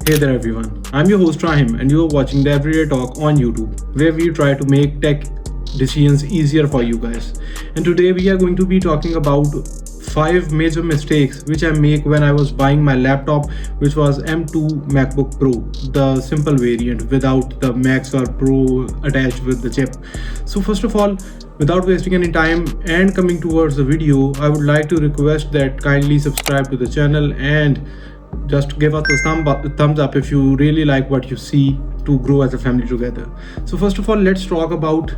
Hey there everyone, I'm your host Rahim and you're watching the Everyday Talk on YouTube, where we try to make tech decisions easier for you guys. And today we are going to be talking about 5 major mistakes which I make when I was buying my laptop, which was M2 MacBook Pro, the simple variant without the Max or Pro attached with the chip. So first of all, without wasting any time and coming towards the video, I would like to request that kindly subscribe to the channel and just give us a thumbs up if you really like what you see to grow as a family together. So first of all, let's talk about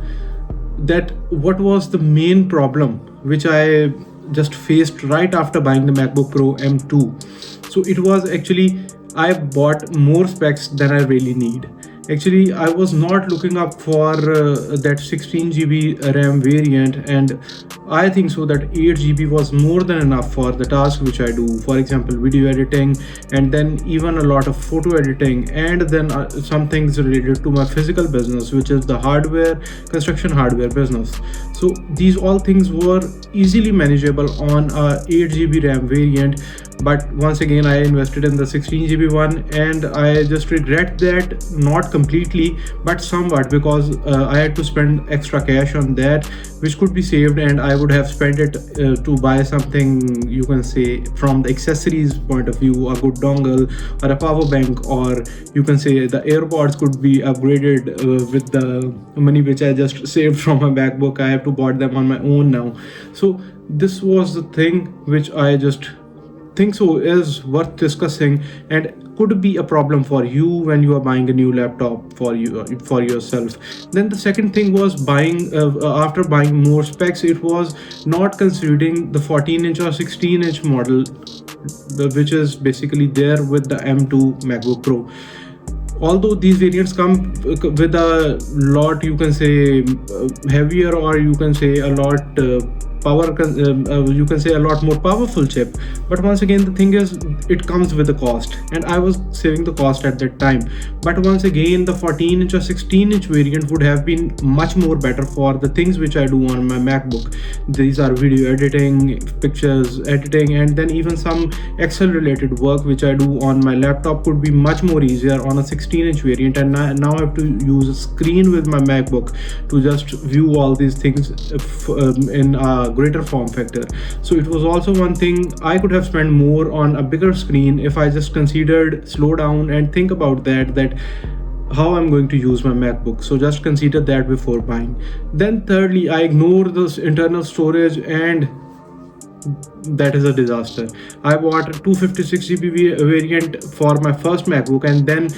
that what was the main problem which I just faced right after buying the MacBook Pro M2. So it was actually I bought more specs than I really need. Actually, I was not looking up for that 16 GB RAM variant, and I think so that 8 GB was more than enough for the task which I do. For example, video editing, and then even a lot of photo editing, and then some things related to my physical business, which is the construction hardware business. So these all things were easily manageable on a 8 GB RAM variant. But once again, I invested in the 16 GB one, and I just regret that, not completely but somewhat, because I had to spend extra cash on that which could be saved, and I would have spent it to buy something, you can say, from the accessories point of view, a good dongle or a power bank, or you can say the AirPods could be upgraded with the money which I just saved from my MacBook. I have to buy them on my own now. So this was the thing which I just think so is worth discussing and could be a problem for you when you are buying a new laptop for yourself. Then the second thing was buying after buying more specs, it was not considering the 14-inch or 16-inch model, which is basically there with the M2 MacBook Pro. Although these variants come with a lot, you can say, heavier, or you can say a lot you can say a lot more powerful chip, but once again the thing is it comes with a cost, and I was saving the cost at that time. But once again, the 14-inch or 16-inch variant would have been much more better for the things which I do on my MacBook. These are video editing, pictures editing, and then even some Excel related work which I do on my laptop could be much more easier on a 16-inch variant. And now I have to use a screen with my MacBook to just view all these things in a greater form factor. So it was also one thing I could have spent more on a bigger screen if I just considered slow down and think about that how I'm going to use my MacBook. So just consider that before buying. Then thirdly, I ignored this internal storage, and that is a disaster. I bought a 256 GB variant for my first MacBook, and then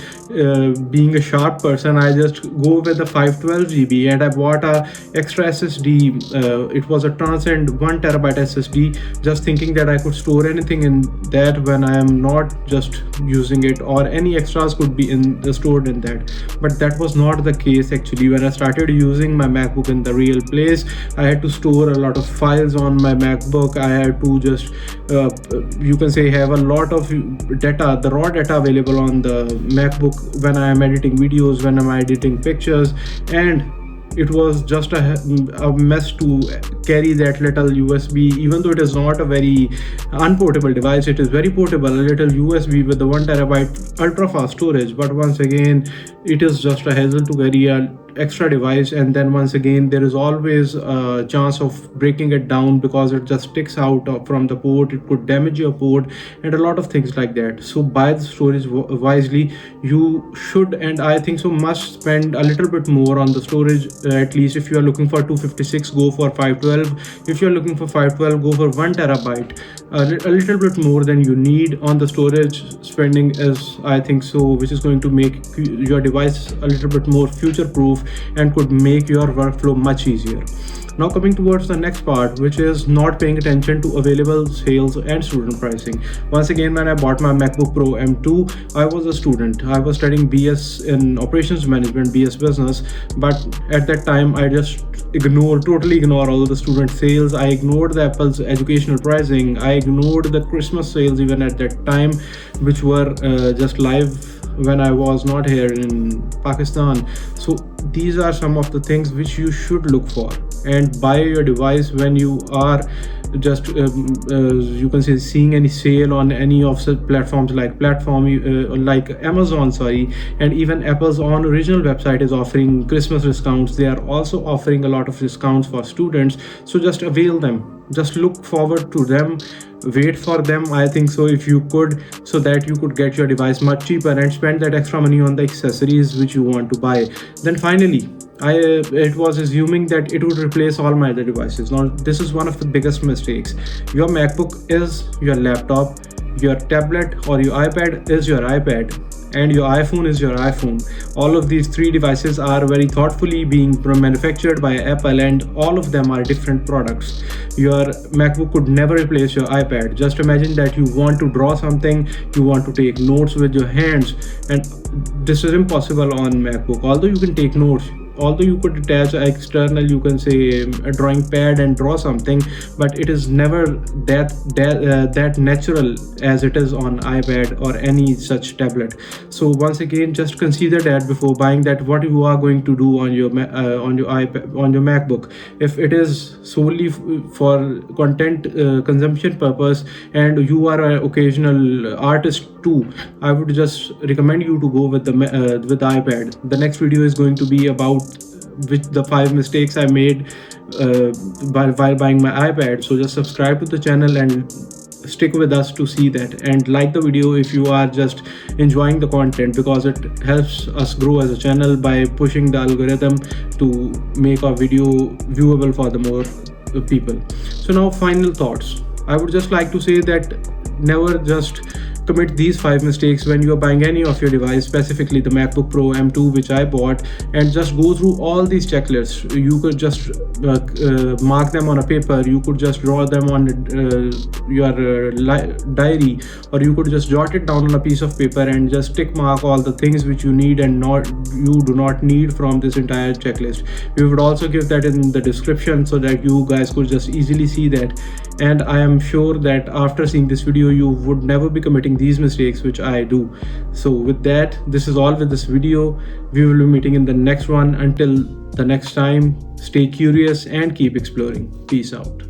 being a sharp person, I just go with the 512 GB, and I bought a extra SSD. It was a Transcend 1 TB SSD, just thinking that I could store anything in that when I am not just using it, or any extras could be stored in that. But that was not the case actually. When I started using my MacBook in the real place, I had to store a lot of files on my MacBook. I had to just you can say have a lot of data, the raw data available on the MacBook when I am editing videos, when I'm editing pictures, and it was just a mess to carry that little USB. Even though it is not a very unportable device, it is very portable, a little USB with the 1 TB ultra fast storage. But once again, it is just a hassle to carry a extra device, and then once again there is always a chance of breaking it down because it just sticks out from the port. It could damage your port and a lot of things like that. So buy the storage wisely. You should, and I think so, must spend a little bit more on the storage. At least if you are looking for 256, go for 512. If you're looking for 512, go for 1 TB. A little bit more than you need on the storage spending is, I think so, which is going to make your device a little bit more future proof and could make your workflow much easier. Now coming towards the next part, which is not paying attention to available sales and student pricing. Once again, when I bought my MacBook Pro M2, I was a student. I was studying BS in operations management, BS business, but at that time I just totally ignore all of the student sales. I ignored the Apple's educational pricing. I ignored the Christmas sales even at that time, which were just live when I was not here in Pakistan. So these are some of the things which you should look for, and buy your device when you are just you can say seeing any sale on any of the platforms like Amazon, and even Apple's own original website is offering Christmas discounts. They are also offering a lot of discounts for students, so just avail them, just look forward to them, wait for them, I think so, if you could, so that you could get your device much cheaper and spend that extra money on the accessories which you want to buy. Then finally, it was assuming that it would replace all my other devices. Now this is one of the biggest mistakes. Your MacBook is your laptop, your tablet or your iPad is your iPad, and your iPhone is your iPhone. All of these three devices are very thoughtfully being manufactured by Apple, and all of them are different products. Your MacBook could never replace your iPad. Just imagine that you want to draw something, you want to take notes with your hands, and this is impossible on MacBook. Although you can take notes, although you could attach an external, you can say, a drawing pad and draw something, but it is never that natural as it is on iPad or any such tablet. So once again, just consider that before buying that, what you are going to do on your iPad, on your MacBook. If it is solely for content consumption purpose, and you are an occasional artist too, I would just recommend you to go with the iPad. The next video is going to be about the 5 mistakes I made while buying my iPad. So just subscribe to the channel and stick with us to see that, and like the video if you are just enjoying the content, because it helps us grow as a channel by pushing the algorithm to make our video viewable for the more people. So now, final thoughts. I would just like to say that never just commit these 5 mistakes when you are buying any of your device, specifically the MacBook Pro M2 which I bought, and just go through all these checklists. You could just mark them on a paper, you could just draw them on your diary, or you could just jot it down on a piece of paper and just tick mark all the things which you need and you do not need from this entire checklist. We would also give that in the description so that you guys could just easily see that, and I am sure that after seeing this video you would never be committing these mistakes which I do. So with that, this is all with this video. We will be meeting in the next one. Until the next time, stay curious and keep exploring. Peace out.